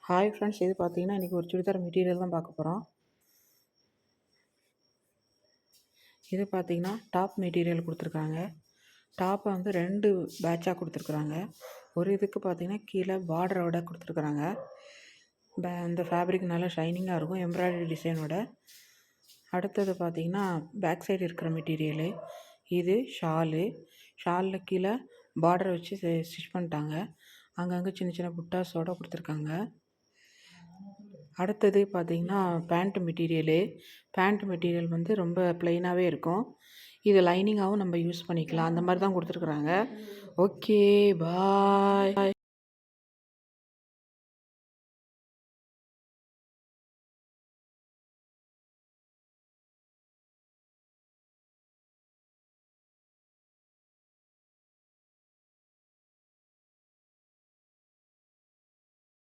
Hi friends, இது பார்த்தீங்கன்னா இன்றைக்கி ஒரு சுடிதார் மெட்டீரியல் தான் பார்க்க போகிறோம். இது பார்த்தீங்கன்னா டாப் மெட்டீரியல் கொடுத்துருக்காங்க. டாப்பை வந்து 2 பேட்சாக கொடுத்துருக்குறாங்க. ஒரு இதுக்கு பார்த்தீங்கன்னா கீழே பார்டரோட கொடுத்துருக்குறாங்க. இந்த ஃபேப்ரிக் நல்லா ஷைனிங்காக இருக்கும், எம்ப்ராய்டரி டிசைனோட. அடுத்தது பார்த்தீங்கன்னா பேக் சைடு இருக்கிற மெட்டீரியலு. இது ஷாலில் கீழே பார்டரை வச்சு ஸ்டிச் பண்ணிட்டாங்க. அங்கங்கே சின்ன சின்ன புட்டாஸோடு கொடுத்துருக்காங்க. அடுத்தது பார்த்திங்கன்னா பேண்ட் மெட்டீரியல் வந்து ரொம்ப ப்ளைனாகவே இருக்கும். இது லைனிங்காகவும் நம்ம யூஸ் பண்ணிக்கலாம். அந்த மாதிரி தான் கொடுத்துருக்குறாங்க. ஓகே, பாய்.